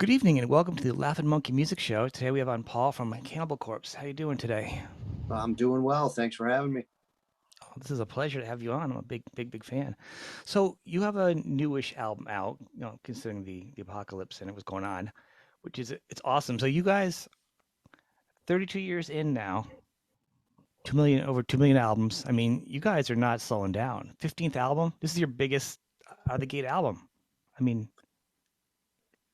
Good evening and welcome to the Laughing Monkey Music Show. Today we have on Paul from Cannibal Corpse. How you doing today? I'm doing well. Thanks for having me. Oh, this is a pleasure to have you on. I'm a big fan. So you have a newish album out, considering the apocalypse and it was going on, which is it's awesome. So you guys, 32 years in now, 2 million over 2 million albums. I mean, you guys are not slowing down. 15th album. This is your biggest out of the gate album. I mean,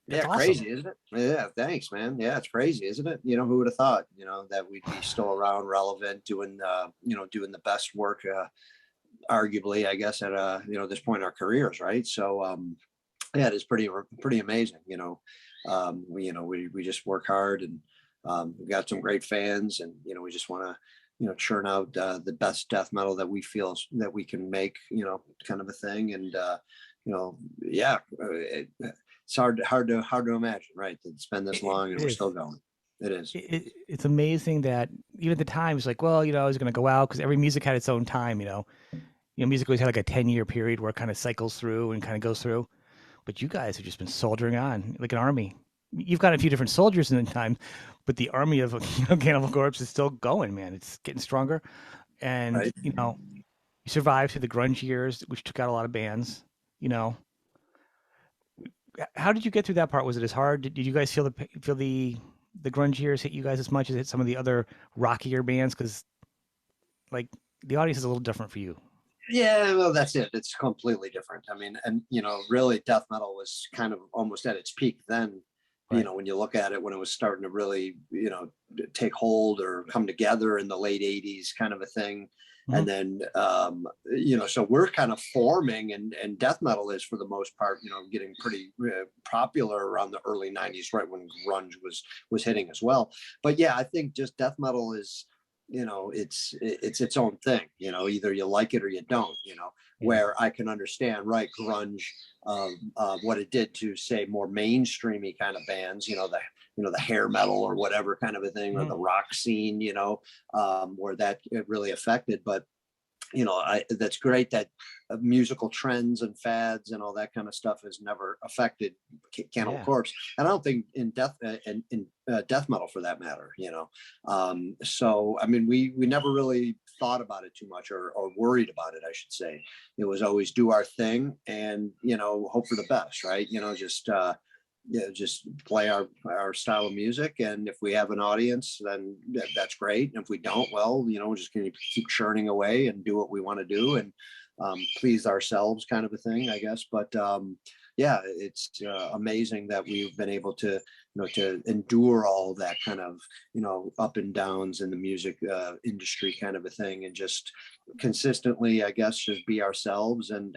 that's Yeah, awesome. crazy, isn't it? Yeah, thanks, man. Yeah, it's crazy, isn't it? Who would have thought, that we'd be still around, relevant, doing the best work, arguably, I guess, at this point in our careers, right? So, yeah, it is pretty amazing. We just work hard and we've got some great fans, and we just want to churn out the best death metal that we feel that we can make, kind of a thing. And yeah, it's hard to imagine, right? To spend this long It and we're is. still going. It is. It's amazing that even at the time it's like, well, I was going to go out because every music had its own time. Music always had like a 10-year period where it kind of cycles through and kind of goes through. But you guys have just been soldiering on like an army. You've got a few different soldiers in the time, but the army of Cannibal Corpse is still going, man. It's getting stronger, and Right. you survived through the grunge years, which took out a lot of bands. You know, how did you get through that part? Was it as hard? Did you guys feel the grunge years hit you guys as much as it hit some of the other rockier bands? Because like the audience is a little different for you. Yeah, well, that's it. It's completely different. I mean, and really, death metal was kind of almost at its peak then. Right. When you look at it, when it was starting to really, take hold or come together in the late '80s, kind of a thing. Hmm. And then, so we're kind of forming, and death metal is for the most part, getting pretty popular around the early '90s, right when grunge was hitting as well. But yeah, I think just death metal is it's its own thing. Either you like it or you don't. Yeah. Where I can understand, right, grunge, what it did to, say, more mainstreamy kind of bands, the hair metal or whatever kind of a thing, or Hmm. the rock scene, where that it really affected. But that's great that musical trends and fads and all that kind of stuff has never affected Cannibal Yeah. Corpse, and I don't think in death metal for that matter. So I mean, we never really thought about it too much, or worried about it, I should say. It was always do our thing and hope for the best, right? Just play our style of music, and if we have an audience, then that's great. And if we don't, well, we're just going to keep churning away and do what we want to do, and please ourselves, kind of a thing, I guess. But yeah, it's amazing that we've been able to to endure all that kind of up and downs in the music industry, kind of a thing, and just consistently, I guess, just be ourselves, and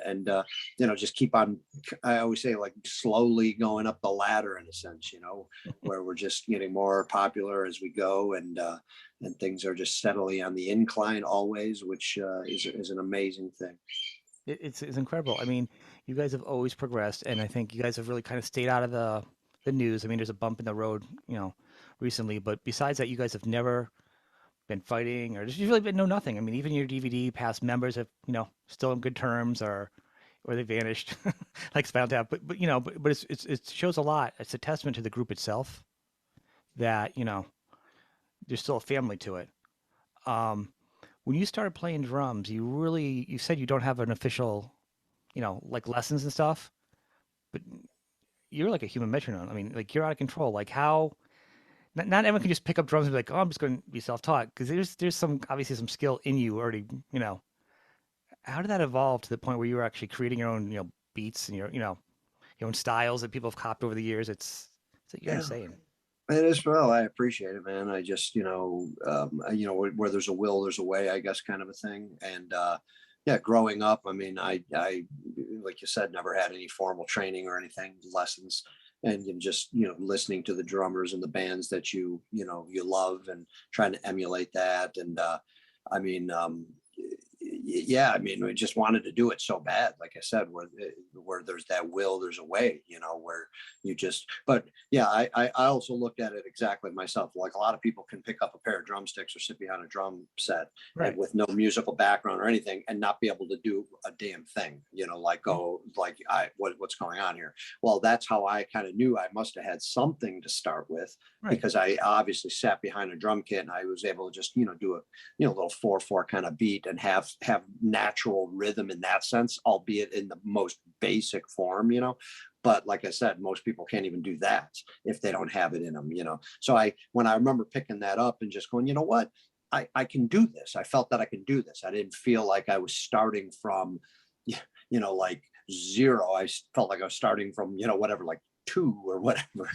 just keep on, I always say, like, slowly going up the ladder, in a sense, where we're just getting more popular as we go, and things are just steadily on the incline always, which is an amazing thing. It's incredible. I mean, you guys have always progressed, and I think you guys have really kind of stayed out of the news. I mean, there's a bump in the road, recently, but besides that, you guys have never been fighting, or just really been no nothing. I mean, even your DVD past members have, still in good terms, or they vanished, like Spinal Tap. But it shows a lot. It's a testament to the group itself that there's still a family to it. Um, when you started playing drums, you said you don't have an official, like lessons and stuff, but you're like a human metronome. I mean, like you're out of control. Like how not everyone can just pick up drums and be like, oh, I'm just going to be self-taught because there's some obviously some skill in you already. How did that evolve to the point where you were actually creating your own, beats and your own styles that people have copied over the years? You're Yeah. insane. It is. Well, I appreciate it, man. I just, where there's a will, there's a way, I guess, kind of a thing. And yeah, growing up, I mean, I, like you said, never had any formal training or anything, lessons, and you just, listening to the drummers and the bands that you love, and trying to emulate that. And I mean, yeah, I mean, we just wanted to do it so bad. Like I said, where there's that will, there's a way, where you just, but yeah, I also looked at it exactly myself. Like a lot of people can pick up a pair of drumsticks or sit behind a drum set and Right. with no musical background or anything and not be able to do a damn thing, like Mhm. go like what's going on here? Well, that's how I kind of knew I must have had something to start with, Right. because I obviously sat behind a drum kit and I was able to just, do a little 4/4 kind of beat and have natural rhythm in that sense, albeit in the most basic form. But like I said, most people can't even do that if they don't have it in them. So when I remember picking that up and just going, you know what, I can do this. I felt that I could do this. I didn't feel like I was starting from, like zero. I felt like I was starting from, whatever, like two or whatever.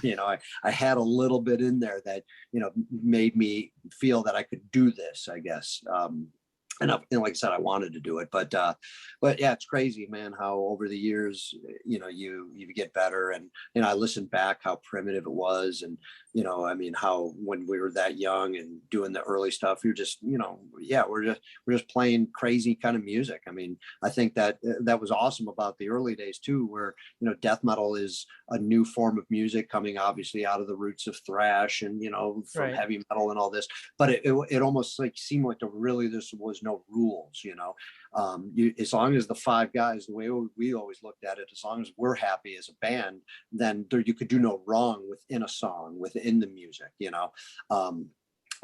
I had a little bit in there that, made me feel that I could do this, I guess. And like I said, I wanted to do it, but yeah, it's crazy, man, how over the years, you get better. And I listened back how primitive it was, and I mean, how when we were that young and doing the early stuff, you're just, yeah, we're just playing crazy kind of music. I mean, I think that was awesome about the early days too, where death metal is a new form of music coming obviously out of the roots of thrash and from Right. heavy metal and all this, but it almost like seemed like this was no rules. As long as the five guys, the way we always looked at it, as long as we're happy as a band, then you could do no wrong within a song, within the music.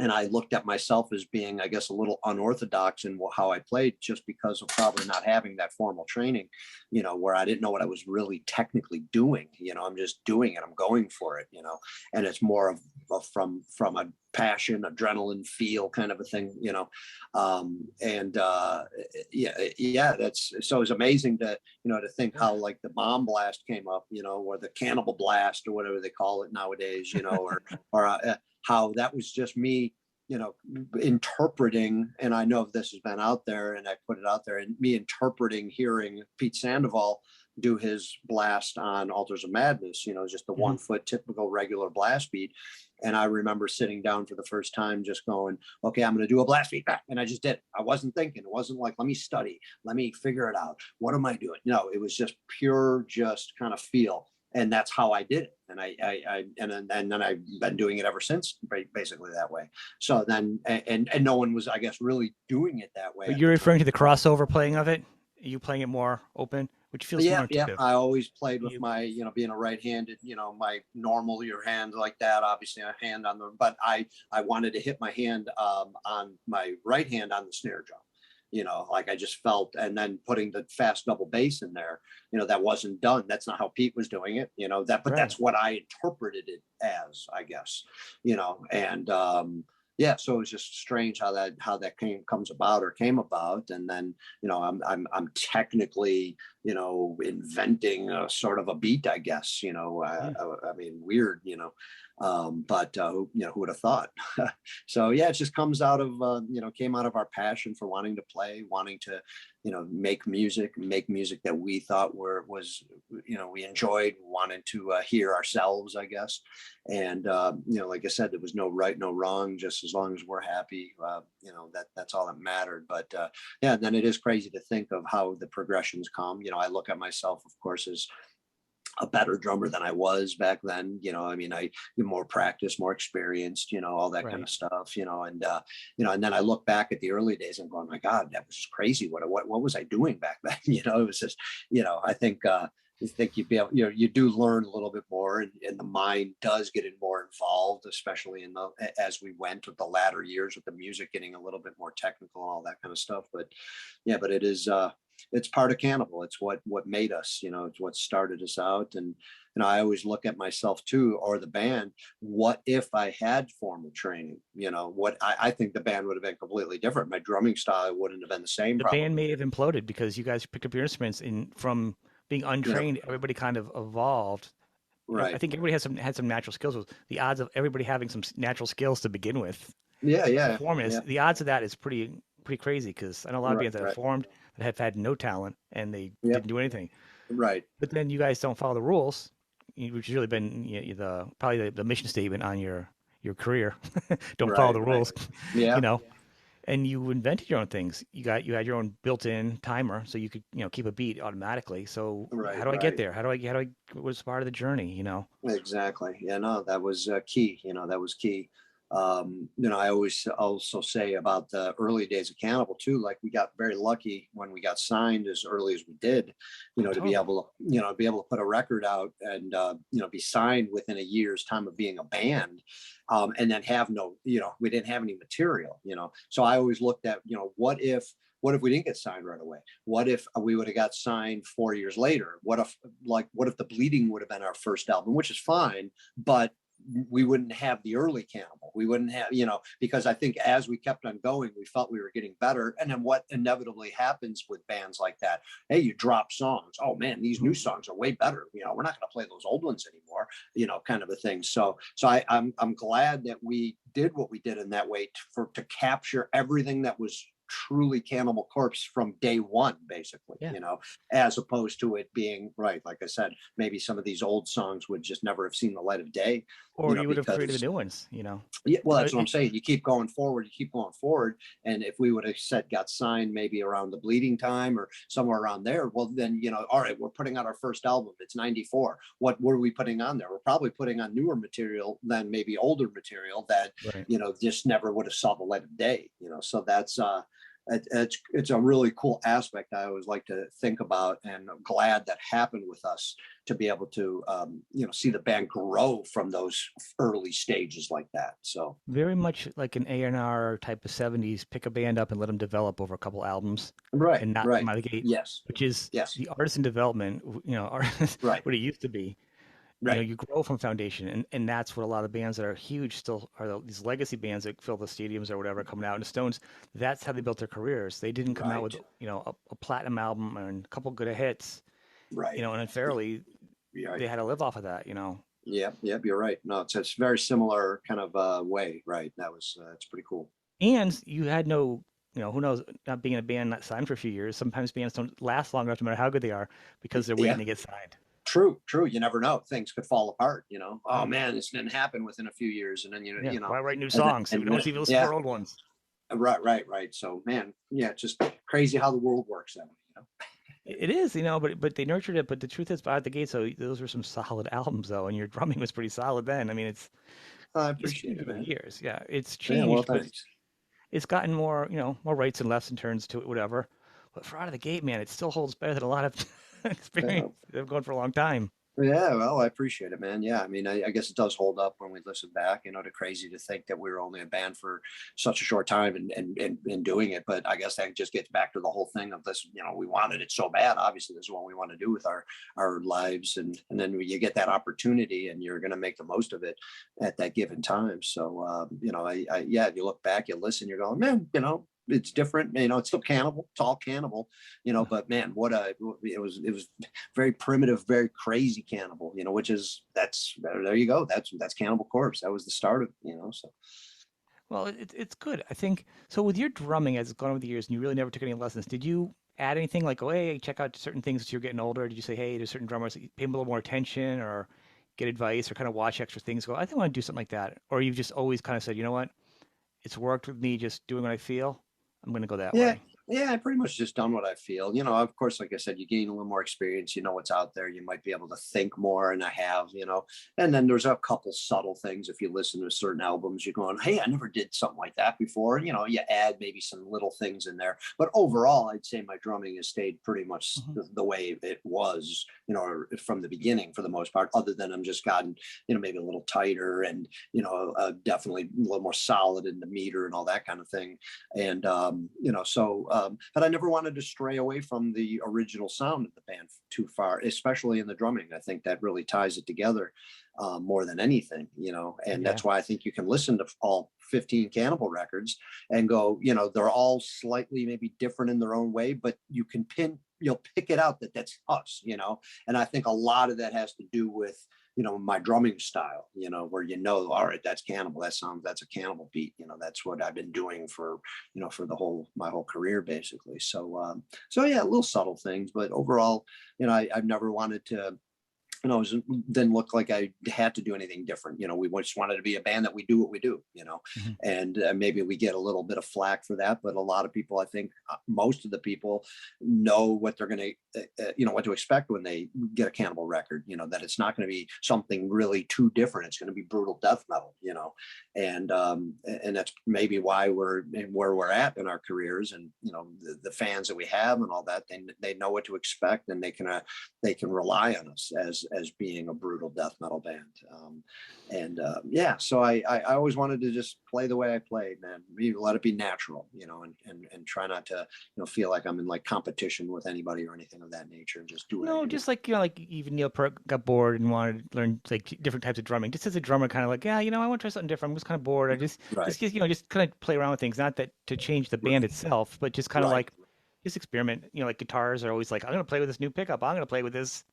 And I looked at myself as being, I guess, a little unorthodox in how I played, just because of probably not having that formal training, where I didn't know what I was really technically doing. I'm just doing it. I'm going for it, and it's more of from a passion, adrenaline feel kind of a thing, and yeah, that's so it's amazing to, to think Yeah. how like the bomb blast came up, or the cannibal blast or whatever they call it nowadays, or how that was just me, interpreting. And I know this has been out there and I put it out there, and me interpreting hearing Pete Sandoval do his blast on Altars of Madness, just the Hmm. 1 foot typical regular blast beat. And I remember sitting down for the first time just going, okay, I'm going to do a blast beat. And I just did it. I wasn't thinking. It wasn't like, let me study, let me figure it out. What am I doing? No, it was just pure, just kind of feel. And that's how I did it. And and then I've been doing it ever since, basically that way. So then, and no one was, I guess, really doing it that way But at you're the referring to the time. crossover playing of it? You playing it more open, which feels more Yeah, yeah. intuitive. I always played with You my, being a right-handed, my normal, your hand like that, obviously a hand on the, but I wanted to hit my hand on my right hand on the snare drum. Like I just felt, and then putting the fast double bass in there, that wasn't done. That's not how Pete was doing it, but right. that's what I interpreted it as, I guess, and yeah, so it was just strange how that comes about or came about. And then I'm technically inventing a sort of a beat, I guess. Yeah. I mean, weird, but who would have thought? So yeah, it just comes out of came out of our passion for wanting to play, wanting to make music that we thought was we enjoyed, wanted to hear ourselves, I guess. And like I said, there was no right, no wrong, just as long as we're happy, that's all that mattered. But yeah, then it is crazy to think of how the progressions come. I look at myself, of course, as a better drummer than I was back then. I mean, I more practice, more experienced, all that kind Right. of stuff, and then I look back at the early days and go, oh my God, that was crazy. What was I doing back then? It was just, I think you'd be able, you do learn a little bit more, and the mind does get more involved, especially as we went with the latter years with the music getting a little bit more technical and all that kind of stuff. But yeah, but it's part of Cannibal. It's what made us, it's what started us out. And I always look at myself too, or the band. What if I had formal training? What I think the band would have been completely different. My drumming style wouldn't have been the same, The band probably. may have imploded because you guys picked up your instruments in from being You know, untrained. Everybody kind of evolved. I right? think everybody had some natural skills. The odds of everybody having some natural skills to begin with Yeah, to yeah, form is yeah. the odds of that is pretty crazy because I know a lot of Right, bands that have right. formed that have had no talent and they Yep, didn't do anything. right, But then you guys don't follow the rules, which has really been the probably the mission statement on your career. Don't follow right, the right. rules, you Yeah, know. And you invented your own things. You had your own built-in timer, so you could keep a beat automatically. So how Right, do I get right. there? How do I what was part of the journey? Exactly. Yeah, no, that was key. That was key. I always also say about the early days of Cannibal too. Like we got very lucky when we got signed as early as we did. Oh, To be totally. able to, be able to put a record out and be signed within a year's time of being a band, and then have no, we didn't have any material. So I always looked at, what if we didn't get signed right away? What if we would have got signed 4 years later? What if the Bleeding would have been our first album, which is fine, but we wouldn't have the early Cannibal. We wouldn't have, because I think as we kept on going, we felt we were getting better. And then what inevitably happens with bands like that? Hey, you drop songs. Oh man, these new Mhm. songs are way better. We're not going to play those old ones anymore. Kind of a thing. So I'm glad that we did what we did in that way to capture everything that was truly Cannibal Corpse from day one, basically, Yeah. as opposed to it being, right, like I said, maybe some of these old songs would just never have seen the light of day, Or you would have created the because, new ones. yeah, well, Uh, that's what I'm it- saying. You keep going forward. And if we would have said got signed maybe around the Bleeding time or somewhere around there, well, then, all right, we're putting out our first album. It's 94. What are we putting on there? We're probably putting on newer material than maybe older material that, right. just never would have saw the light of day, so it's a really cool aspect I always like to think about, and I'm glad that happened with us to be able to see the band grow from those early stages like that. So Very much like an A&R type of 70s, pick a band up and let them develop over a couple albums right, and not come right, out of the gate, yes, which is yes, the artist in development, artist, right, what it used to be. right, You grow from foundation, and that's what a lot of bands that are huge still are, these legacy bands that fill the stadiums or whatever coming out. And the Stones, that's how they built their careers. They didn't come out right, with, a platinum album and a couple good hits, right, and unfairly, right. they had to live off of that. Yep, yep, you're right. No, it's very similar kind of way, right? It's pretty cool. And you had no, who knows, not being in a band not signed for a few years. Sometimes bands don't last long enough, no matter how good they are, because they're waiting Yeah, to get signed. true, true. You never know. Things could fall apart. Oh Right. man, this didn't happen within a few years, and then Yeah. Why write new and then, songs if we and don't then, even listen to yeah, our old ones? right, right, right. So man, yeah, just crazy how the world works that way. It is, but they nurtured it. But the truth is, out the gate, so those were some solid albums, though, and your drumming was pretty solid then. I mean, I it's appreciate changed it, over the man. years. Yeah, it's Yeah, well, changed, but thanks. it's gotten more, more rights and lefts and turns to it, whatever. But for out of the gate, man, it still holds better than a lot of Yeah, experience. They've gone for a long time. yeah, well, I appreciate it, man. Yeah, I mean, I guess it does hold up when we listen back. To crazy to think that we were only a band for such a short time and doing it. But I guess that just gets back to the whole thing of this. We wanted it so bad. Obviously, this is what we want to do with our lives, and then you get that opportunity, and you're going to make the most of it at that given time. So, yeah, if you look back, you listen, you're going, man, it's different. It's still Cannibal. It's all Cannibal. But man, it was very primitive, very crazy Cannibal, which is there you go. That's Cannibal Corpse. That was the start of, so. Well, it's good. I think so. With your drumming, as it's gone over the years, and you really never took any lessons, did you add anything like, oh, hey, check out certain things as you're getting older? Did you say, hey, there's certain drummers that you pay them a little more attention, or get advice, or kind of watch extra things? Go, I think I want to do something like that, or you've just always kind of said, you know what, it's worked with me, just doing what I feel. I'm going to go that Yeah. way. Yeah, I pretty much just done what I feel. Of course, like I said, you gain a little more experience, you know what's out there. You might be able to think more, and I have, and then there's a couple subtle things. If you listen to certain albums, you're going, hey, I never did something like that before. You add maybe some little things in there. But overall, I'd say my drumming has stayed pretty much Hmm. the way it was, from the beginning for the most part, other than I'm just gotten, maybe a little tighter and, definitely a little more solid in the meter and all that kind of thing. And but I never wanted to stray away from the original sound of the band too far, especially in the drumming. I think that really ties it together, more than anything. And Yeah. that's why I think you can listen to all 15 Cannibal records and go, they're all slightly maybe different in their own way, but you'll pick it out that that's us. And I think a lot of that has to do with, my drumming style, where, all right, that's Cannibal. That's a Cannibal beat. That's what I've been doing for, for my whole career, basically. So yeah, little subtle things, but overall, I've never wanted to didn't look like I had to do anything different. We just wanted to be a band that we do what we do. Mhm. And maybe we get a little bit of flack for that, but a lot of people, I think most of the people know what they're going to, what to expect when they get a Cannibal record, that it's not going to be something really too different. It's going to be brutal death metal. And that's maybe why we're where we're at in our careers, and, the fans that we have and all that, they know what to expect, and they can rely on us as being a brutal death metal band. Yeah, so I always wanted to just play the way I played, man. Let it be natural, and try not to, feel like I'm in like competition with anybody or anything of that nature, and just do what I No, do. just like like even Neil Peart got bored and wanted to learn like different types of drumming. Just as a drummer, kind of like, yeah, I want to try something different. I'm just kind of bored. I Right, just kind of play around with things. Not that to change the band itself, but just kind of right. like just experiment. Like guitars are always like, I'm gonna play with this new pickup. I'm gonna play with this.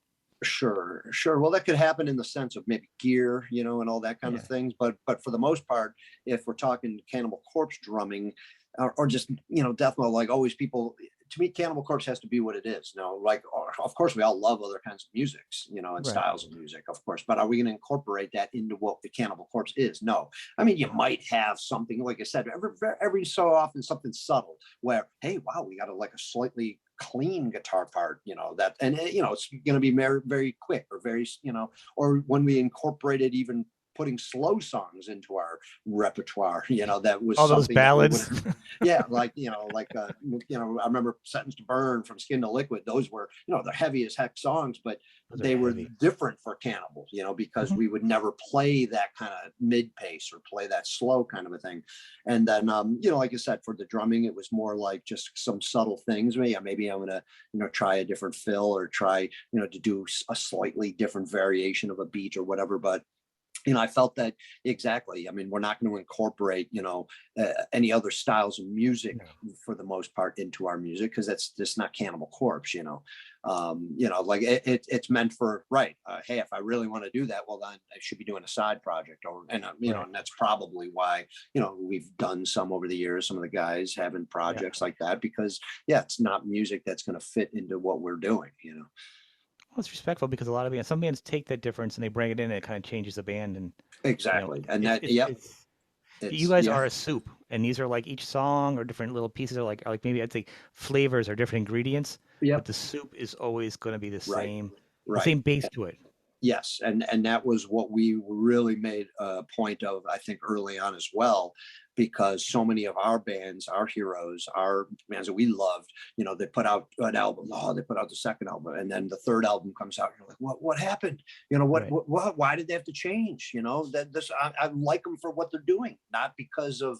Sure, sure. Well, that could happen in the sense of maybe gear, and all that kind of Yeah, things. But for the most part, if we're talking Cannibal Corpse drumming, or just death metal, like always, people, to me, Cannibal Corpse has to be what it is. Like, of course, we all love other kinds of musics, and right. styles of music, of course. But are we going to incorporate that into what the Cannibal Corpse is? No. I mean, you might have something, like I said, every so often, something subtle where, hey, wow, we got like a slightly clean guitar part, that, and it's going to be very, very quick, or very, or when we incorporated even putting slow songs into our repertoire, that was All those something that we would, ballads. yeah, like, I remember Sentence to Burn from Skin to Liquid. Those were, the heavy as heck songs, but Those are they were heavy. different for Cannibal, because Mhm. we would never play that kind of mid pace or play that slow kind of a thing. And then, like I said, for the drumming, it was more like just some subtle things. Maybe I'm going to, try a different fill, or try, to do a slightly different variation of a beat or whatever. But I felt that exactly. I mean, we're not going to incorporate, any other styles of music No. for the most part into our music, because that's just not Cannibal Corpse. Like it's meant for, right. Hey, if I really want to do that, well, then I should be doing a side project, Right. and that's probably why, we've done some over the years. Some of the guys having Yeah. projects like that, because yeah, it's not music that's going to fit into what we're doing. Well, it's respectful because a lot of bands, some bands take that difference and they bring it in and it kind of changes the band. And Exactly. And it's that, yep, you it's, guys yeah, are a soup, and these are like each song or different little pieces are like maybe I'd say flavors or different ingredients, but yep, the soup is always going to be right, the right. same base to it. Yes, and that was what we really made a point of, I think, early on as well, because so many of our bands, our heroes, our bands that we loved, they put out an album. Oh, they put out the second album, and then the third album comes out. You're like, what happened? Right. Why did they have to change? That this I like them for what they're doing, not because of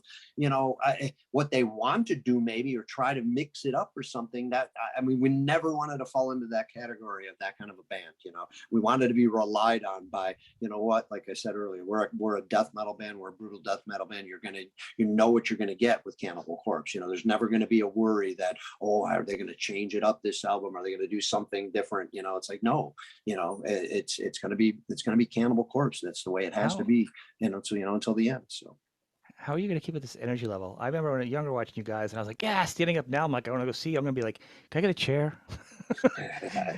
what they want to do, maybe, or try to mix it up or something. That, I mean, we never wanted to fall into that category of that kind of a band. We wanted to be relied on by, what, like I said earlier, we're a death metal band, we're a brutal death metal band. You know what you're going to get with Cannibal Corpse. There's never going to be a worry that, oh, are they going to change it up this album? Are they going to do something different? It's like, no, it's going to be Cannibal Corpse. That's the way it has to How be, until the end. So how are you going to keep up this energy level? I remember when I was younger watching you guys, and I was like, yeah, standing up now. I'm like, I want to go see. I'm going to be like, can I get a chair?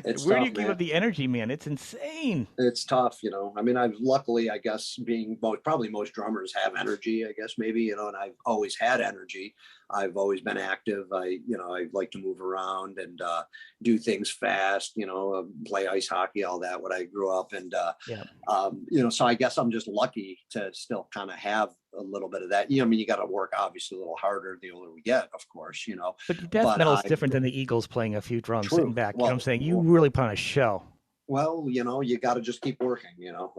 it's Where do you tough, keep up man. the energy, man? It's insane. It's tough. I mean, I've luckily, I guess, being probably most drummers have energy, I guess, maybe, and I've always had energy. I've always been active. I like to move around and do things fast, play ice hockey, all that, what I grew up. And, Yeah. so I guess I'm just lucky to still kind of have a little bit of that. I mean, you got to work obviously a little harder the older we get, of course. But death But metal is I, different than the Eagles playing a few drums, sitting true. back. You know what I'm Well, saying? You really put on a show. well, you got to just keep working.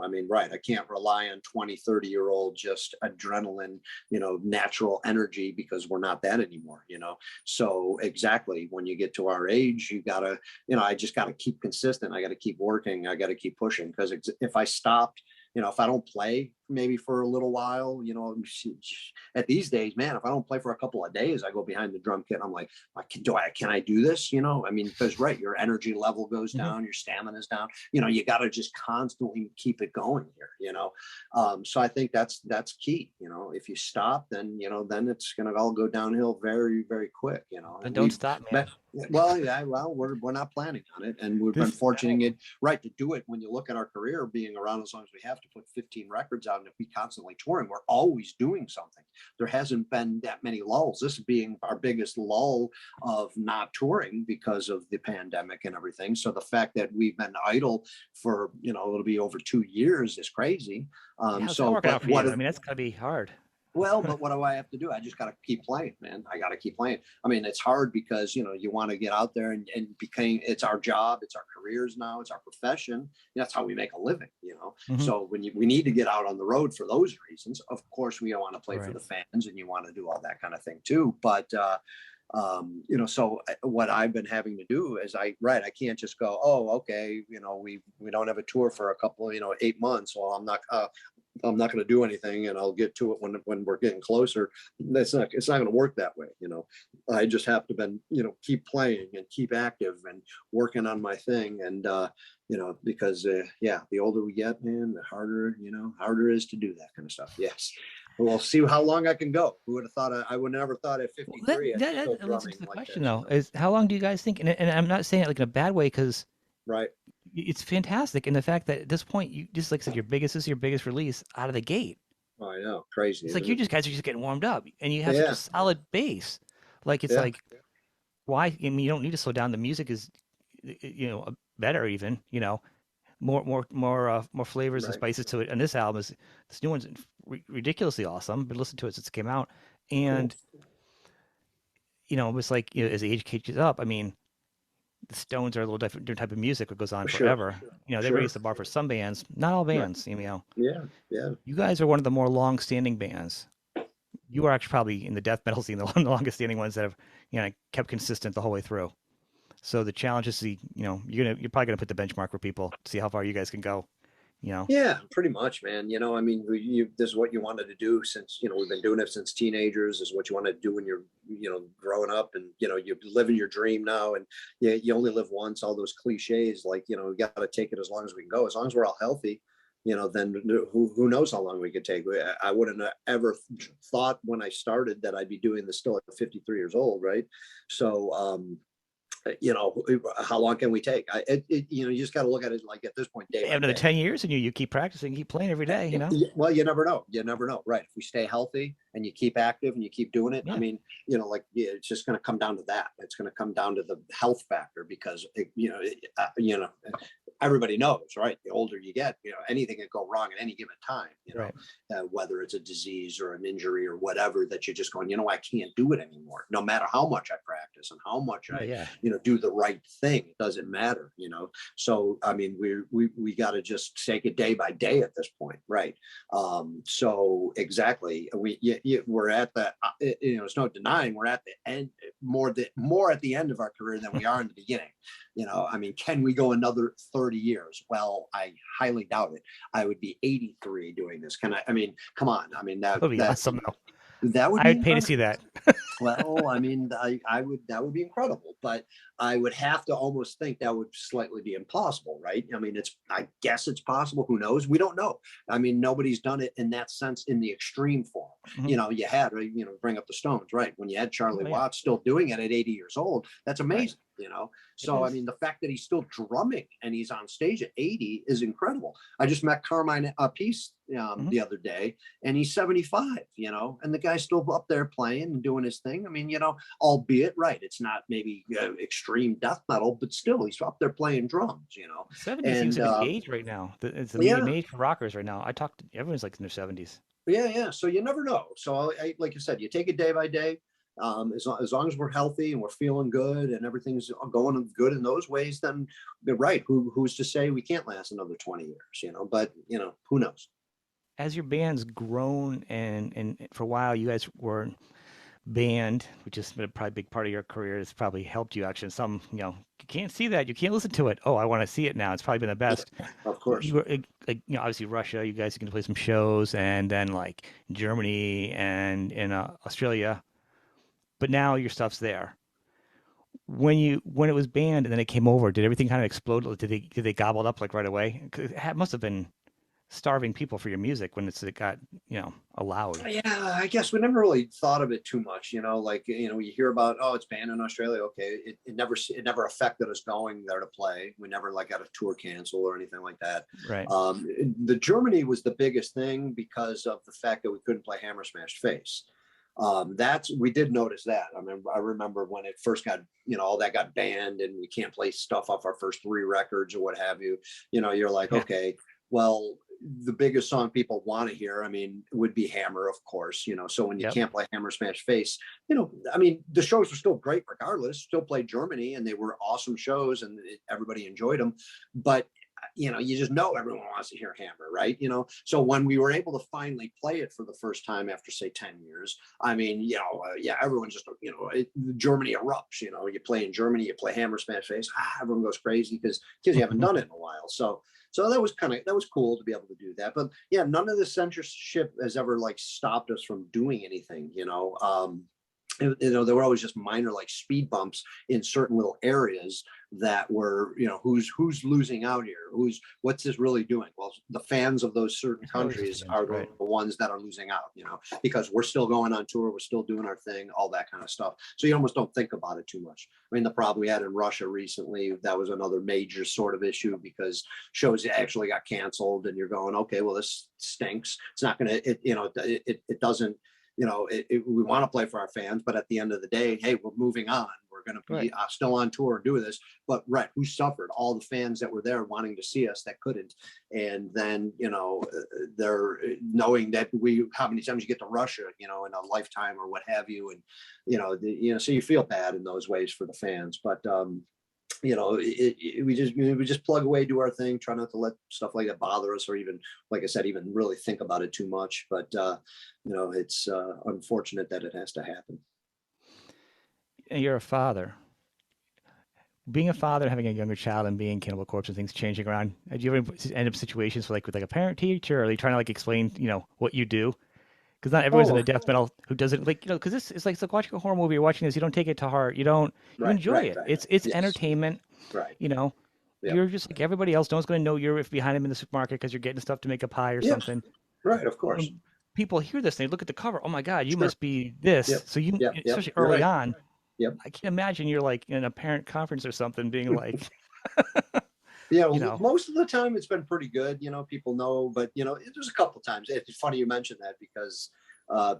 I mean, right. I can't rely on 20, 30-year-old just adrenaline, natural energy, because we're not that anymore. So exactly, when you get to our age, you got to, I just got to keep consistent. I got to keep working. I got to keep pushing, because if I stopped, if I don't play, maybe for a little while, at these days, man, if I don't play for a couple of days, I go behind the drum kit. I'm like, can I do this? I mean, because right, your energy level goes Hmm. down, your stamina's down, you got to just constantly keep it going here. So I think that's key. If you stop, then it's going to all go downhill very, very quick, Then and don't we've stop, met. man. Well, yeah, well, we're not planning on it, and we've been This, fortunate, right, to do it. When you look at our career, being around as long as we have, to put 15 records out and to be constantly touring, we're always doing something. There hasn't been that many lulls. This being our biggest lull of not touring because of the pandemic and everything. So the fact that we've been idle for it'll be over 2 years is crazy. how's that So, working but out for what you? I if mean, that's gotta be hard. well, but what do I have to do? I just got to keep playing, man. I got to keep playing. I mean, it's hard because, you want to get out there and became, it's our job, it's our careers now, it's our profession. That's how we make a living. Hmm. So we need to get out on the road for those reasons. Of course, we want to play for Right. the fans and you want to do all that kind of thing too. But, so what I've been having to do is I can't just go, oh, okay, we don't have a tour for a couple, 8 months. Well, I'm not going to do anything, and I'll get to it when we're getting closer. It's not going to work that way. I just have to keep playing and keep active and working on my thing. And, because, the older we get, man, the harder it is to do that kind of stuff. Yes. We'll see how long I can go. Who would have thought? I would never thought at Well, 53 I'd be still that leads into drumming the like question this. though, is how long do you guys think, and I'm not saying it like in a bad way, because Right. it's fantastic. And the fact that at this point, you just like I said, this is your biggest release out of the gate. Oh, I know. Crazy, It's like isn't it? you guys are just getting warmed up and you have such a Yeah. solid base. Like, it's Yeah. like, why? I mean, you don't need to slow down. The music is, better even, more flavors and Right. spices to it. And this new one's ridiculously awesome. But listen to it since it came out. Cool. And, it was like, as the age catches up, I mean, the Stones are a little different type of music that goes on Sure. forever. They Sure. raised the bar for some bands, not all Right. bands. Yeah. Yeah. You guys are one of the more long-standing bands. You are actually probably in the death metal scene, one of the longest-standing ones that have, kept consistent the whole way through. So the challenge is to see, you're probably gonna put the benchmark for people to see how far you guys can go. You know, Yeah, pretty much, man. I mean, this is what you wanted to do since, we've been doing it since teenagers. This is what you want to do when you're, growing up, and, you're living your dream now, and you only live once. All those cliches, like, we got to take it as long as we can go, as long as we're all healthy, then who knows how long we could take. I wouldn't have ever thought when I started that I'd be doing this still at 53 years old. Right. So, how long can we take? You just got to look at it like at this point, day you by have another day. 10 years, and you keep practicing, keep playing every day. Well, you never know. You never know. Right. If we stay healthy and you keep active and you keep doing it, I Yeah, mean, it's just going to come down to that. It's going to come down to the health factor, because, everybody knows, right? The older you get, anything can go wrong at any given time, right. whether it's a disease or an injury or whatever, that you're just going, I can't do it anymore. No matter how much I practice and how much Yeah, I, yeah. do the right thing, it doesn't matter. So, I mean, we got to just take it day by day at this point. Right. So exactly. We're at the, it's no denying we're at the end, more at the end of our career than we are in the beginning. I mean, can we go another 30 years? Well, I highly doubt it. I would be 83 doing this. I mean, come on. I mean, That would be awesome, though. that would be I'd pay to see incredible. that. Well, I mean, that would be incredible, but I would have to almost think that would slightly be impossible, right? I mean, I guess it's possible. Who knows? We don't know. I mean, nobody's done it in that sense in the extreme form. Mhm. You had, bring up the Stones, right? When you had Charlie Oh, yeah, Watts still doing it at 80 years old, that's right. amazing. It So I is. mean, the fact that he's still drumming and he's on stage at 80 is incredible. I just met Carmine Peace Mhm. the other day, and he's 75, and the guy's still up there playing and doing his thing. I mean, albeit, right, it's not maybe extreme death metal, but still he's up there playing drums. 70 seems And like the age right now. It's the medium yeah, age for rockers right now. I talked to everyone's like in their 70s. yeah. So you never know. So like you said, you take it day by day. As long as we're healthy and we're feeling good and everything's going good in those ways, then they're right. Who's to say we can't last another 20 years? But who knows? As your band's grown and for a while, you guys were band, which has been a probably big part of your career, has probably helped you actually in some, you can't see that, you can't listen to it. Oh, I want to see it now. It's probably been the best. Of But you course. were like, obviously Russia, you guys are going to play some shows, and then like Germany and in Australia. But now your stuff's there. When it was banned and then it came over, did everything kind of explode? Like, did they gobble it up like right away? 'Cause it must have been starving people for your music when it got allowed. Yeah, I guess we never really thought of it too much, like, you hear about, oh, it's banned in Australia. Okay. It never affected us going there to play. We never like got a tour canceled or anything like that. Right. The Germany was the biggest thing because of the fact that we couldn't play Hammer Smashed Face. We did notice that. I remember when it first got, all that got banned and we can't play stuff off our first three records or what have you. You're like, Yeah. okay, well, the biggest song people want to hear, would be Hammer, of course. So when you Yep. can't play Hammer Smash Face, the shows were still great regardless. Still played Germany, and they were awesome shows, and everybody enjoyed them. But you just know everyone wants to hear Hammer, right? So when we were able to finally play it for the first time after, say, 10 years, yeah, everyone's just, Germany erupts. You play in Germany, you play Hammer Smash Face, everyone goes crazy because you haven't done it in a while. So that was cool to be able to do that. But yeah, none of the censorship has ever like stopped us from doing anything. There were always just minor like speed bumps in certain little areas that were, who's losing out here, what's this really doing? Well, the fans of those certain It's always the countries fans, are right? the ones that are losing out, because we're still going on tour, we're still doing our thing, all that kind of stuff. So you almost don't think about it too much. The problem we had in Russia recently, that was another major sort of issue because shows actually got canceled, and you're going, okay, well, this stinks. It's not going to, it doesn't, we want to play for our fans, but at the end of the day, hey, we're moving on. We're going to be Right. still on tour and do this. But right, who suffered? All the fans that were there wanting to see us that couldn't. And then, they're knowing that how many times you get to Russia, in a lifetime or what have you. And, so you feel bad in those ways for the fans. But, we just plug away, do our thing, try not to let stuff like that bother us, or even, like I said, even really think about it too much. But it's unfortunate that it has to happen. And you're a father. Being a father, having a younger child, and being Cannibal Corpse and things changing around. Do you ever end up situations with like a parent teacher? Or are they trying to like explain, what you do? Because not everyone's in Oh, the death metal who does it like because this is like it's like watching a horror movie. You're watching this, you don't take it to heart. You right, enjoy right, it. right. It's Yes, entertainment. right. You know, Yep. you're just like everybody else. No one's going to know you're behind them in the supermarket because you're getting stuff to make a pie or Yep. something. Right. Of course. When people hear this, they look at the cover. Oh my God, you Sure. must be this. Yep. So you, Yep. Yep. especially You're early right. on, Yep. I can't imagine you're like in a parent conference or something, being like, Yeah, you well, know, most of the time it's been pretty good. People know, but there's a couple times. It's funny you mentioned that because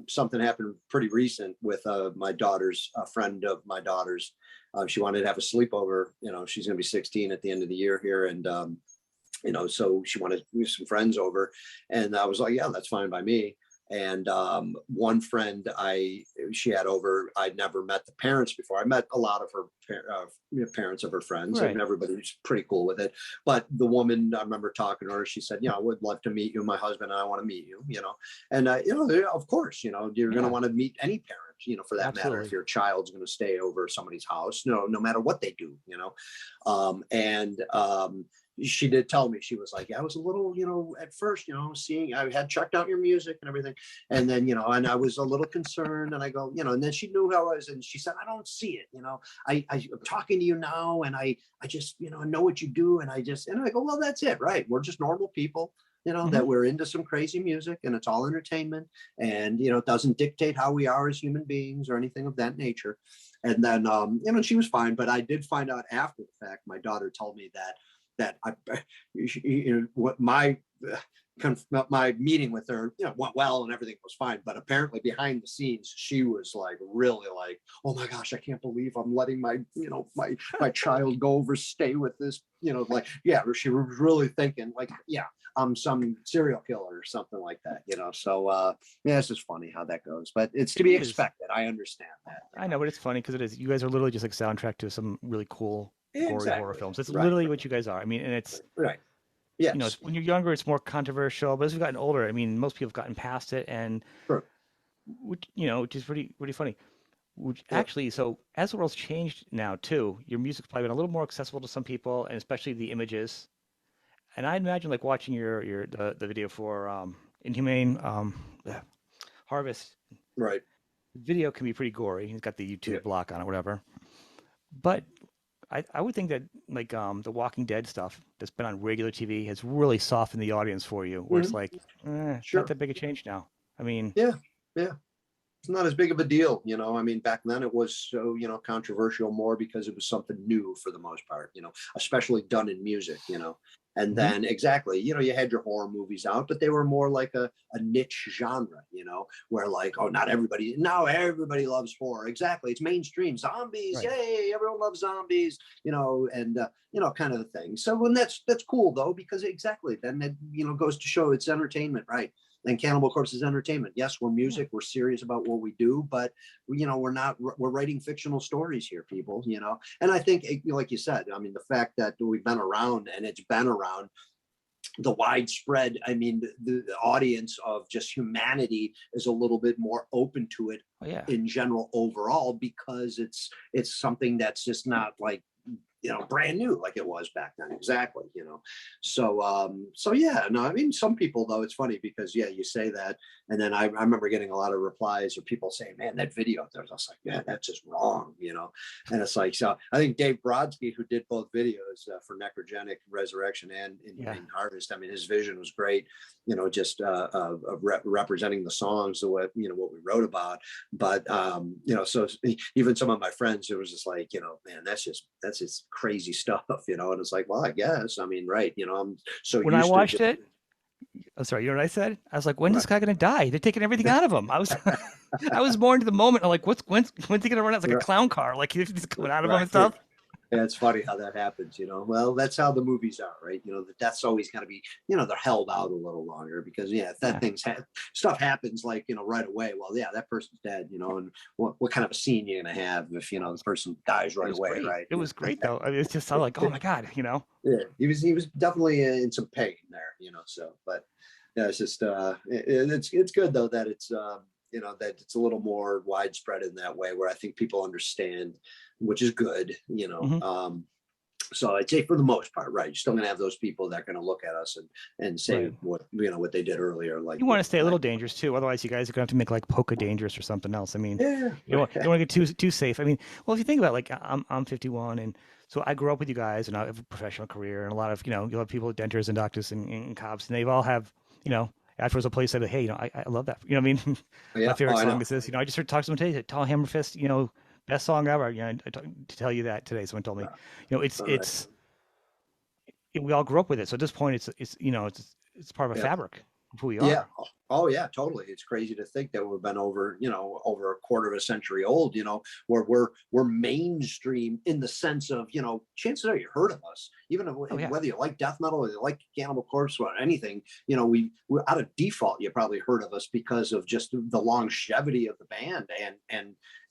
something happened pretty recent with my daughter's a friend of my daughter's. She wanted to have a sleepover. She's going to be 16 at the end of the year here, and so she wanted some friends over, and I was like, yeah, that's fine by me. And one friend she had over, I'd never met the parents before. I met a lot of her parents of her friends, and right. everybody was pretty cool with it. But the woman, I remember talking to her, she said, I would love to meet you. My husband and I want to meet you, and of course, you're going to Yeah, want to meet any parent, for that matter, if absolutely. your child's going to stay over somebody's house, no matter what they do, and she did tell me, she was like, I was a little, at first, I had checked out your music and everything. And then, and I was a little concerned, and I go, and then she knew how I was. And she said, I don't see it. I'm talking to you now, and I just, know what you do. And I go, well, that's it. Right. We're just normal people, Hmm. that we're into some crazy music, and it's all entertainment. And, it doesn't dictate how we are as human beings or anything of that nature. And then, she was fine. But I did find out after the fact, my daughter told me that what my meeting with her, went well and everything was fine. But apparently behind the scenes, she was like really like, oh my gosh, I can't believe I'm letting my child go overstay with this, like, yeah, she was really thinking like, yeah, I'm some serial killer or something like that, So yeah, it's just funny how that goes, but it's to It be is. expected. I understand that, I know, but it's funny because it is. You guys are literally just like soundtrack to some really cool, gory horror Exactly. films. It's Right. literally what you guys are. I mean, and it's Right. it's, Yes. when you're younger, it's more controversial. But as we've gotten older, I mean, most people have gotten past it, and Sure. which is pretty funny. Which Yep. actually, so as the world's changed now too, your music's probably been a little more accessible to some people, and especially the images. And I imagine like watching the video for Inhumane Harvest. Right. Video can be pretty gory. He's got the YouTube Yep. block on it, whatever. But I would think that like the Walking Dead stuff that's been on regular TV has really softened the audience for you, where it's Mhm. like, not Sure. that big a change now. I mean, Yeah. Yeah. It's not as big of a deal, I mean, back then it was so, controversial more because it was something new for the most part, especially done in music, and mhm, then exactly, you had your horror movies out, but they were more like a niche genre, where like, oh, not everybody, now everybody loves horror. Exactly. It's mainstream zombies. right. Yay. Everyone loves zombies, and, kind of the thing. So when that's cool though, because exactly then it, goes to show it's entertainment, right? And Cannibal Corpse is entertainment. Yes, we're Yeah. music. We're serious about what we do, but we're not. We're writing fictional stories here, people. And I think, like you said, I mean, the fact that we've been around and it's been around, the widespread. I mean, the audience of just humanity is a little bit more open to it Oh yeah. in general overall because it's something that's just not like brand new like it was back then. Exactly. So yeah, no, I mean, some people though, it's funny because yeah, you say that, and then I remember getting a lot of replies or people saying, man, that video, there's just like, yeah, that's just wrong. And it's like, so I think Dave Brodsky, who did both videos for Necrogenic Resurrection and Yeah. Inhumane Harvest, I mean, his vision was great, just representing the songs, the what what we wrote about. But so even some of my friends, it was just like, man, that's just crazy stuff, and it's like, well, I guess, I mean, right, I'm so When I used to watched just it, I'm sorry, you know what I said? I was like, when's right, this guy gonna die? They're taking everything out of him. I was I was more into the moment. I'm like, when's he gonna run out? It's like a right, clown car, like he's coming out of him right. and stuff. Yeah, it's funny how that happens, Well, that's how the movies are, right? The death's always got to be, they're held out a little longer because, yeah, if that Yeah. stuff happens like, right away, well, yeah, that person's dead, and what kind of a scene you're going to have if, Oh, the person dies it right was away, great. right? It was great though. I mean, it's just so like, oh my God. Yeah, he was definitely in some pain there, so, but yeah, it's just, it's good though that it's, that it's a little more widespread in that way where I think people understand, which is good, Hmm. so I'd say for the most part, right, you're still going to have those people that are going to look at us and say Right. what they did earlier, like, You want to stay a like, little dangerous too, otherwise you guys are gonna have to make like Polka dangerous or something else. I mean, yeah, right, you don't want to get too safe. I mean, well, if you think about it, like I'm 51, and so I grew up with you guys, and I have a professional career, and a lot of you'll have people, dentists and doctors and cops, and they've all have afterwards a place said, hey, I love that. You know what I mean? My yeah, oh, favorite I song know, is this. I just heard talk to someone today, Tall Hammer Fist, best song ever. To tell you that today, someone told me, all right, we all grew up with it. So at this point, it's part of a yeah. fabric of who we Yeah. are. Oh, yeah, totally. It's crazy to think that we've been over a quarter of a century old, where we're mainstream in the sense of, chances are you heard of us, even Oh yeah, whether you like death metal or you like Cannibal Corpse or anything, we're out of default, you probably heard of us because of just the longevity of the band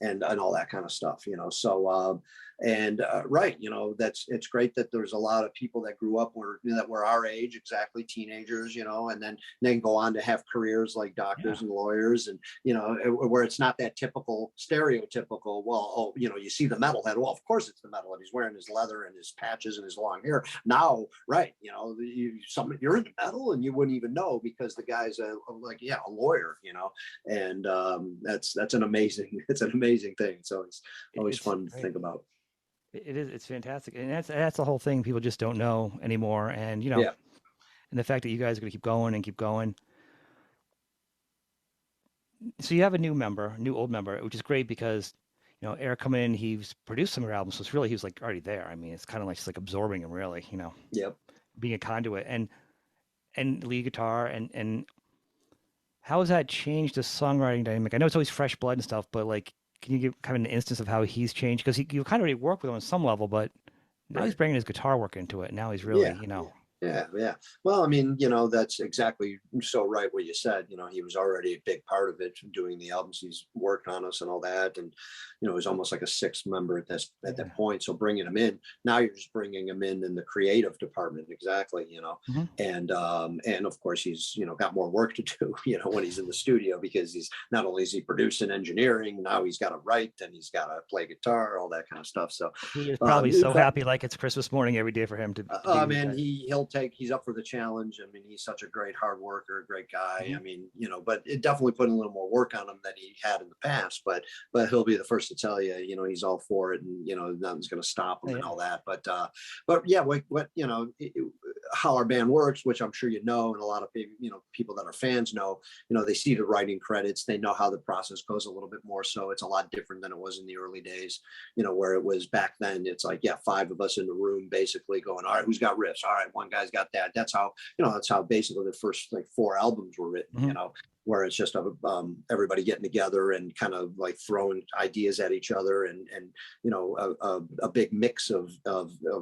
and all that kind of stuff, So, and right, it's great that there's a lot of people that grew up that were our age, exactly teenagers, and then go on to have careers like yeah, doctors and lawyers, and where it's not that typical stereotypical, well, oh, you see the metalhead, well, of course it's the metalhead, he's wearing his leather and his patches and his long hair now, right? You're into metal and you wouldn't even know because the guy's a lawyer, and that's an amazing it's an amazing thing, so it's always it's fun to great. think about. It is. It's fantastic, and that's the whole thing. People just don't know anymore, and Yeah. and the fact that you guys are going to keep going and keep going. So you have a new member, new old member, which is great because Eric coming in, he's produced some of your albums, so it's really he was like already there. I mean, it's kind of like just like absorbing him, really, Yep. being a conduit and lead guitar and how has that changed the songwriting dynamic? I know it's always fresh blood and stuff, but like, can you give kind of an instance of how he's changed? Because you kind of already work with him on some level, but now he's Right. bringing his guitar work into it. Now he's really, Yeah. Yeah, yeah. Well, I mean, you know, that's exactly so right what you said. You know, he was already a big part of it, doing the albums he's worked on us and all that, and you know, he's almost like a sixth member at Yeah. that point. So bringing him in now, you're just bringing him in the creative department, exactly. You know, Hmm. and of course he's got more work to do. You know, when he's in the studio, because he's not only is he producing engineering, now he's got to write and he's got to play guitar, all that kind of stuff. So, He is probably so but happy like it's Christmas morning every day for him to be with you man, guys. he's up for the challenge. I mean, he's such a great hard worker, a great guy. Hmm. I mean, but it definitely put a little more work on him than he had in the past. But he'll be the first to tell you, he's all for it, and nothing's going to stop him Oh, and yeah. all that. But yeah, what how our band works, which I'm sure and a lot of people, people that are fans know, they see the writing credits, they know how the process goes a little bit more. So it's a lot different than it was in the early days, where it was back then. It's like, yeah, five of us in the room basically going, all right, who's got riffs? All right, one guy's got that. That's how basically the first like four albums were written, Hmm. where it's just everybody getting together and kind of like throwing ideas at each other, and a big mix of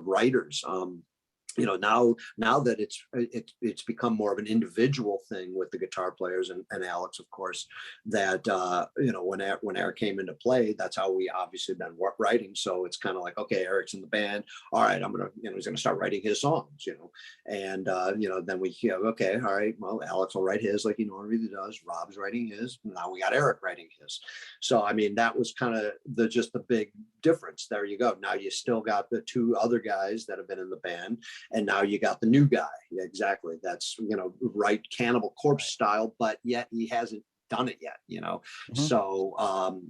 writers. Now that it's become more of an individual thing with the guitar players and Alex, of course, that when Eric came into play, that's how we obviously been writing. So it's kind of like, okay, Eric's in the band, all right, he's gonna start writing his songs, and then we okay, all right, well, Alex will write his like he normally does, Rob's writing his, now we got Eric writing his. So I mean, that was kind of the big difference. There you go. Now you still got the two other guys that have been in the band, and now you got the new guy. Yeah, exactly. That's right, Cannibal Corpse Right. style, but yet he hasn't done it yet. Hmm. So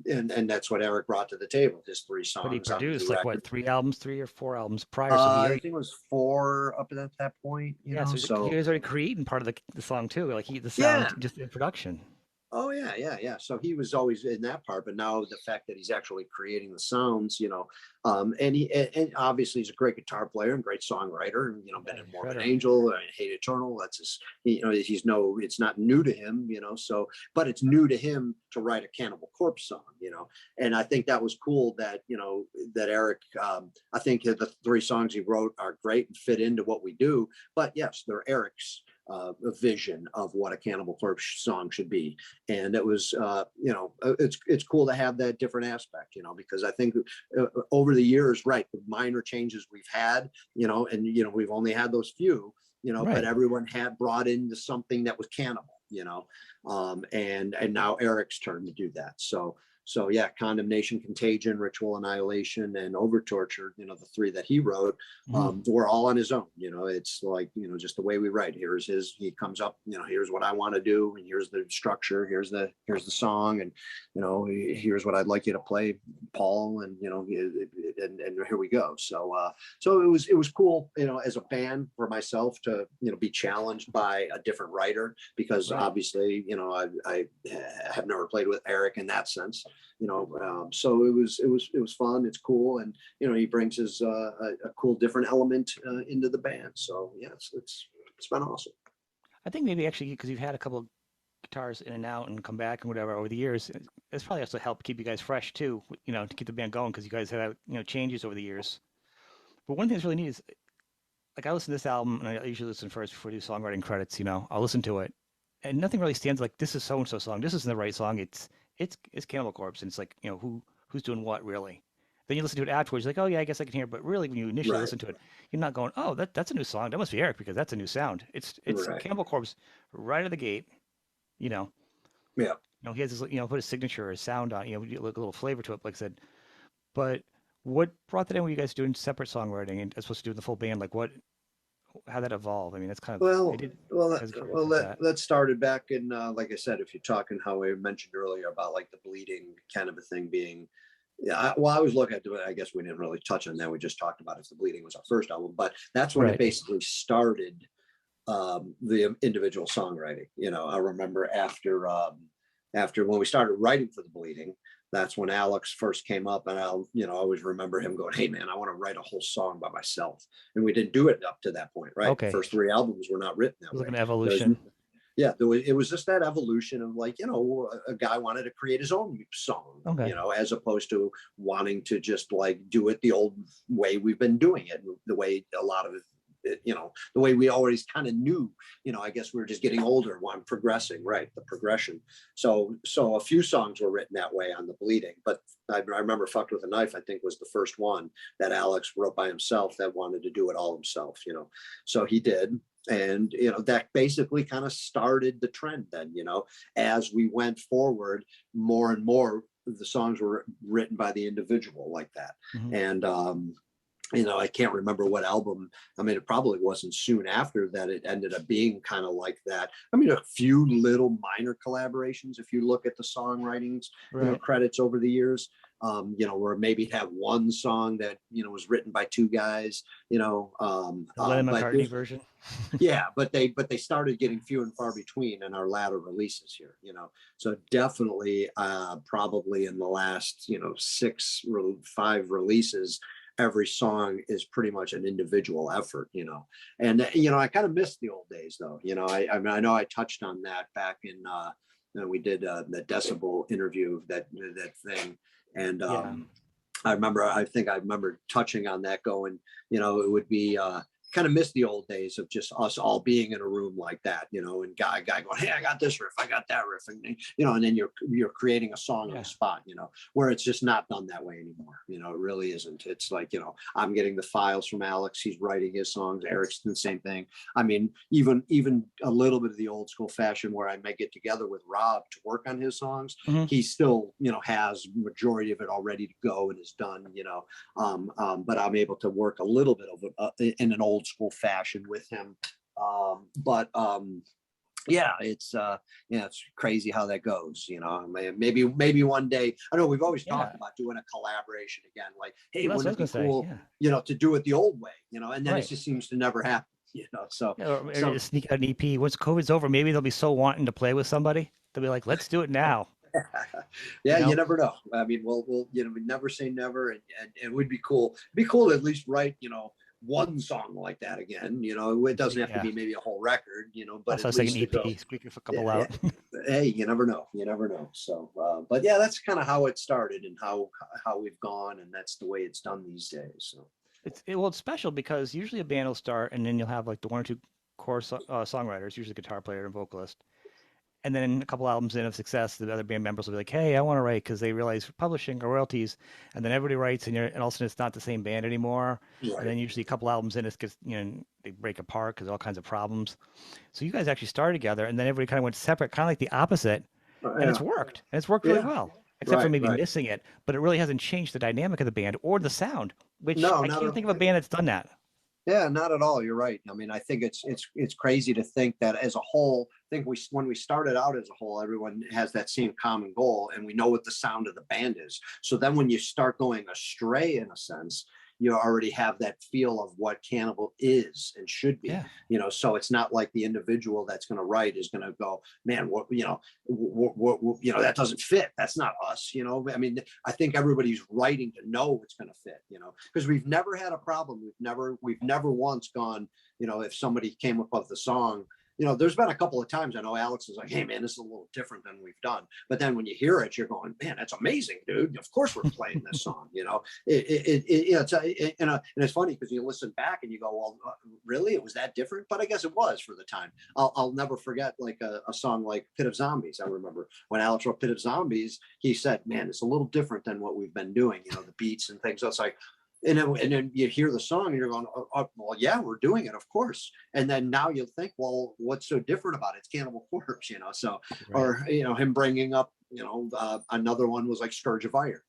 and that's what Eric brought to the table. His three But he songs on the produced new like what, record. 3 albums, 3 or 4 albums prior, so he I already. think it was four up at that point. Yeah, so he So was already creating part of the song too, like the sound yeah. just in production. Oh yeah, yeah, yeah. So he was always in that part, but now the fact that he's actually creating the sounds, and obviously he's a great guitar player and great songwriter, and Yeah, been in he's a More of an shredder. Angel and Hate Eternal. That's his, it's not new to him, So, but it's new to him to write a Cannibal Corpse song, And I think that was cool that that Eric. I think the three songs he wrote are great and fit into what we do. But yes, they're Eric's a vision of what a Cannibal Corpse song should be, and it was it's cool to have that different aspect, because I think over the years, right, the minor changes we've had, and we've only had those few, but Right. everyone had brought into something that was Cannibal, and now Eric's turn to do that. So yeah, Condemnation, Contagion, Ritual Annihilation, and Over Torture, the three that he wrote, Hmm. were all on his own. It's like, just the way we write. He comes up, here's what I want to do, and here's the structure, here's the song, and here's what I'd like you to play, Paul, and and here we go. So it was cool, as a band, for myself to be challenged by a different writer, because Right. obviously I have never played with Eric in that sense. So it was fun. It's cool, and he brings his a cool different element into the band. So yeah, it's been awesome. I think maybe actually because you've had a couple of guitars in and out and come back and whatever over the years, it's probably also helped keep you guys fresh too, to keep the band going because you guys have had, changes over the years. But one thing that's really neat is like I listen to this album and I usually listen first before I do songwriting credits, I'll listen to it and nothing really stands like this is so and so song. This isn't the right song. It's Cannibal Corpse and it's like, who's doing what really. Then you listen to it afterwards, like, oh yeah, I guess I can hear it. But really, when you initially Right, listen to it, you're not going, oh, that's a new song. That must be Eric because that's a new sound. It's right, Cannibal Corpse right out of the gate. You know, yeah. he has his, put his signature, his sound on, a little flavor to it, like I said. But what brought that in? Were you guys doing separate songwriting and as opposed to doing the full band? Like what, how that evolved? I mean, that's kind of, I Well, did, well, I was curious well. about That that. that started back in, like I said, if you're talking how I mentioned earlier about like the bleeding kind of a thing being, yeah. I was looking at it. I guess we didn't really touch on that. We just talked about if the bleeding was our first album, but that's when it Right. basically started the individual songwriting. I remember after when we started writing for the bleeding, that's when Alex first came up, and I always remember him going, hey man, I want to write a whole song by myself. And we didn't do it up to that point, right? The Okay. first three albums were not written that It was like way. an There's evolution. yeah, it was just that evolution of like, a guy wanted to create his own song, Okay. as opposed to wanting to just like do it the old way we've been doing it, the way a lot of you know, the way we always kind of knew, you know, I guess we were just getting older while I'm progressing, right? The progression. So a few songs were written that way on the Bleeding, but I remember Fucked with a Knife, I think was the first one that Alex wrote by himself that wanted to do it all himself, you know, so he did. And, you know, that basically kind of started the trend then, you know, as we went forward, more and more the songs were written by the individual like that. Mhm. And, you know, I can't remember what album. I mean, it probably wasn't soon after that it ended up being kind of like that. I mean, a few little minor collaborations, if you look at the songwritings, you know, Right. credits over the years, you know, where maybe have one song that, you know, was written by two guys, you know, The Lennon but McCartney version. yeah, but they started getting few and far between in our latter releases here, you know. So definitely, probably in the last, you know, 5 releases, every song is pretty much an individual effort, you know. And you know, I kind of miss the old days though, you know. I mean, I know I touched on that back in you know, we did the Decibel interview, that thing. And Yeah. I think I remember touching on that, going, you know, it would be kind of miss the old days of just us all being in a room like that, you know, and guy going, hey, I got this riff, I got that riff, and you know, and then you're creating a song on Yeah. the spot, you know, where it's just not done that way anymore. You know, it really isn't. It's like, you know, I'm getting the files from Alex, he's writing his songs, Eric's doing the same thing. I mean, even a little bit of the old school fashion where I may get together with Rob to work on his songs, Mhm. he still, you know, has majority of it all ready to go and is done, you know. But I'm able to work a little bit of it in an old school fashion with him. But yeah, it's yeah, it's crazy how that goes, you know. Maybe one day, I know we've always Yeah. talked about doing a collaboration again, like, hey, Well, that's what I wouldn't was it be gonna say. cool, Yeah. you know, to do it the old way, you know, and then it Right. just seems to never happen, you know. So Yeah, or maybe so just sneak out an EP. Once COVID's over, maybe they'll be so wanting to play with somebody. They'll be like, let's do it now. You yeah, you know? never know. I mean, we'll you know, we never say never, and it would be cool. It'd be cool to at least write, you know, one song like that again. You know, it doesn't have to Yeah. be maybe a whole record, you know, but That's why I at was thinking least to go. EP, squeak a couple Yeah, yeah. out. Hey, you never know. You never know. So, but yeah, that's kind of how it started and how we've gone, and that's the way it's done these days. So, Well, it's special because usually a band will start and then you'll have like the one or two core songwriters, usually guitar player and vocalist. And then a couple albums in of success, the other band members will be like, "Hey, I want to write," because they realize publishing or royalties. And then everybody writes, and all of a sudden it's not the same band anymore. And right. then usually a couple albums in, it gets, they break apart because all kinds of problems. So you guys actually started together, and then everybody kind of went separate, kind of like the opposite, and Yeah. it's worked really Yeah. well, except for Right. maybe Right. missing it. But it really hasn't changed the dynamic of the band or the sound, which No, I not can't at think of all. a band that's done that. Yeah, not at all. You're right. I mean, I think it's crazy to think that as a whole, I think when we started out as a whole, everyone has that same common goal, and we know what the sound of the band is. So then when you start going astray, in a sense, you already have that feel of what Cannibal is and should be. Yeah, You know, so it's not like the individual that's going to write is going to go, man, what, you know, you know, that doesn't fit. That's not us. You know, I mean, I think everybody's writing to know it's going to fit, you know, because we've never had a problem. We've never once gone, you know, if somebody came up with the song, you know, there's been a couple of times I know Alex is like, hey man, this is a little different than we've done. But then when you hear it, you're going, man, that's amazing, dude. Of course we're playing this song, you know. You know, and it's funny because you listen back and you go, well, really, it was that different? But I guess it was for the time. I'll never forget like a song like Pit of Zombies. I remember when Alex wrote Pit of Zombies, he said, man, it's a little different than what we've been doing, you know, the beats and things. So it's like, and then you hear the song and you're going, oh, well, yeah, we're doing it, of course. And then now you'll think, well, what's so different about it? It's Cannibal Corpse, you know. So, right. or you know, him bringing up, you know, another one was like Scourge of Iron.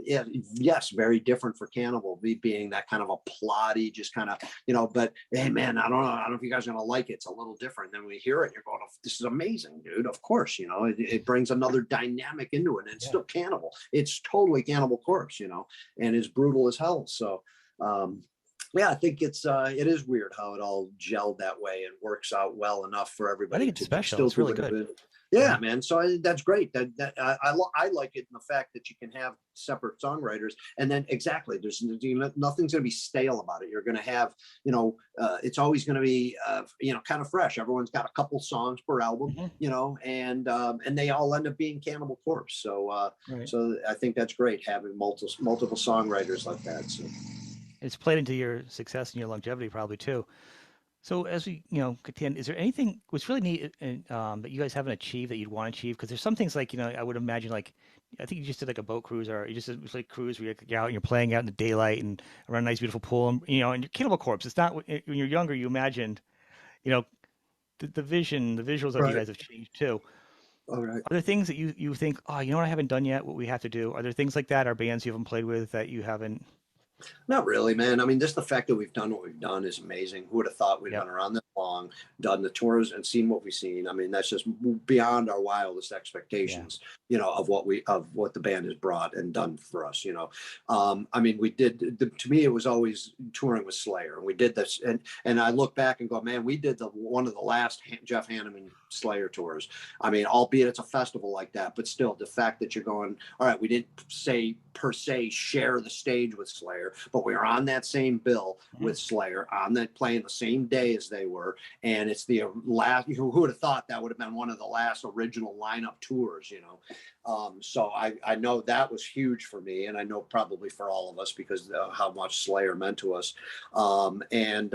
Yeah, yes, very different for Cannibal, being that kind of a plotty, just kind of, you know. But hey, man, I don't know if you guys are gonna like it. It's a little different. Then we hear it, you're going, oh, this is amazing, dude. Of course, you know, it brings another dynamic into it. And it's Yeah. still Cannibal. It's totally Cannibal Corpse, you know, and it's brutal as hell. So, yeah, I think it is weird how it all gelled that way and works out well enough for I think everybody it's to special. still It's do really it. good. Yeah, Yeah. man. So that's great. I like it in the fact that you can have separate songwriters, and then exactly, there's nothing's going to be stale about it. You're going to have, you know, it's always going to be, you know, kind of fresh. Everyone's got a couple songs per album, Hmm. you know, and they all end up being Cannibal Corpse. So Right. so I think that's great having multiple songwriters like that. So It's played into your success and your longevity probably too. So as we, contend, is there anything what's really neat that you guys haven't achieved that you'd want to achieve? Because there's some things like, I would imagine like, I think you just did like a boat cruise or you just did like cruise where you're out and you're playing out in the daylight and around a nice beautiful pool and, and your Cannibal Corpse. It's not when you're younger, you imagined, you know, the visuals of you Right. guys have changed too. All right. Are there things that you think, oh, you know what I haven't done yet, what we have to do? Are there things like that, or bands you haven't played with that you haven't? Not really, man. I mean, just the fact that we've done what we've done is amazing. Who would have thought we'd Yep. been around this long, done the tours, and seen what we've seen? I mean, that's just beyond our wildest Yeah. expectations, of what the band has brought and done for us. I mean, we did. To me, it was always touring with Slayer, and we did this. And I look back and go, man, we did the one of the last Jeff Hanneman Slayer tours. I mean, albeit it's a festival like that, but still, the fact that you're going, all right, we didn't say per se share the stage with Slayer, but we were on that same bill Mhm. with Slayer, on that playing the same day as they were, and it's the last. Who would have thought that would have been one of the last original lineup tours? So I know that was huge for me, and I know probably for all of us because how much Slayer meant to us. And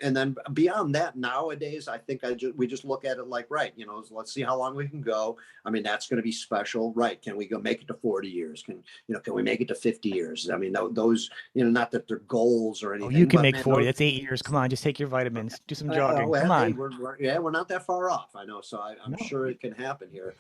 then beyond that, nowadays I think we just look at it like, right, let's see how long we can go. I mean, that's going to be special, right? Can we go make it to 40 years? Can we make it to 50 years? I mean, those, not that they're goals or Oh, you anything, can but make man, 40. That's 8 years. Come on, just take your vitamins. Do some jogging. Come well, hey, on. we're not that far off. I know, so I'm No. sure it can happen here.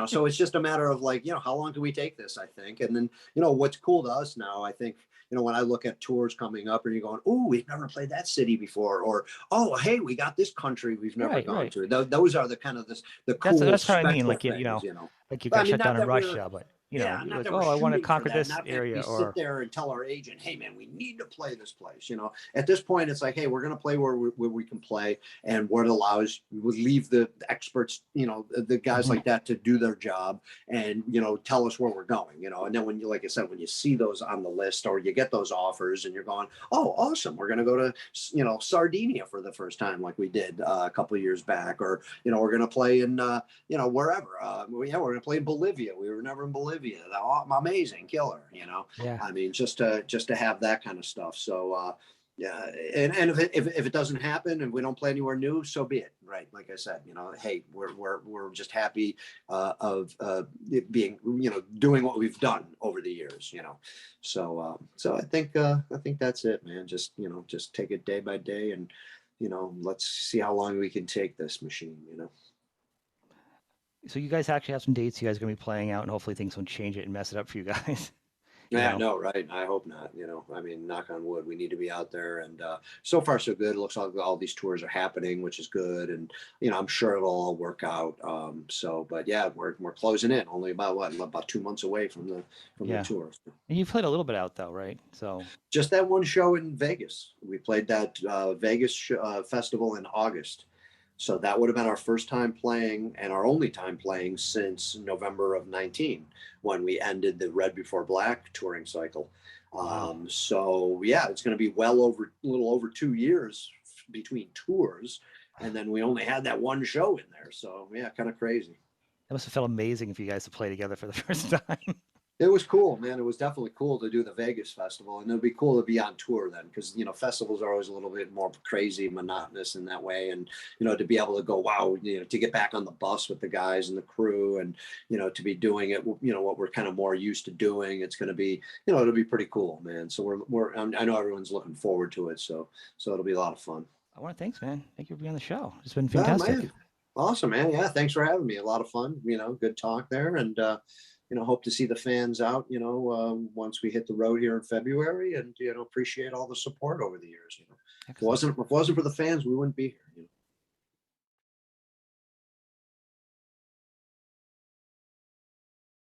So it's just a matter of like, how long can we take this? I think, and then what's cool to us now, I think, when I look at tours coming up, and you're going, oh, we've never played that city before, or oh, hey, we got this country we've never Right, gone right. to. Those are the kind of the That's cool that's what I mean. special Like things. like you But I got mean, shut not down in that we're Russia, but yeah, you're not like, that we're oh, I want to shooting for conquer that. this Not that area, we sit or there and tell our agent, "Hey, man, we need to play this place." At this point, it's like, "Hey, we're going to play where we can play, and what allows we leave the experts, the guys Mhm. like that to do their job, and tell us where we're going." And then when you, like I said, when you see those on the list or you get those offers, and you're going, "Oh, awesome, we're going to go to Sardinia for the first time, like we did a couple of years back," or we're going to play in wherever. Yeah, we're going to play in Bolivia. We were never in Bolivia. Amazing, killer. Yeah. I mean, just to have that kind of stuff. So yeah, and if it doesn't happen and we don't play anywhere new, so be it. Right, like I said, hey, we're just happy of it being doing what we've done over the years. So I think that's it, man. Just take it day by day, and let's see how long we can take this machine. So you guys actually have some dates you guys are gonna be playing out, and hopefully things don't change it and mess it up for you guys. you Yeah, know. no, right. I hope not. I mean, knock on wood, we need to be out there. And so far, so good. It looks like all these tours are happening, which is good. And, I'm sure it'll all work out. But yeah, we're closing in only about 2 months away from the Yeah. tour. And you played a little bit out though, right? So Just that one show in Vegas. We played that Vegas festival in August. So that would have been our first time playing and our only time playing since November of 19 when we ended the Red Before Black touring cycle. wow. So yeah, it's going to be a little over 2 years between tours. And then we only had that one show in there. So yeah, kind of crazy. That must have felt amazing for you guys to play together for the first time. It was cool, man. It was definitely cool to do the Vegas festival, and it'd be cool to be on tour then, because festivals are always a little bit more crazy, monotonous in that way, and to be able to go, wow, to get back on the bus with the guys and the crew, and to be doing it, what we're kind of more used to doing. It's going to be, it'll be pretty cool, man. So I know everyone's looking forward to it, so it'll be a lot of fun. I want to thanks, man. Thank you for being on the show. It's been Oh fantastic. man, awesome, man. Yeah, thanks for having me. A lot of fun. Good talk there, and hope to see the fans out. Once we hit the road here in February, and appreciate all the support over the years. If it Excellent. wasn't for the fans, we wouldn't be here.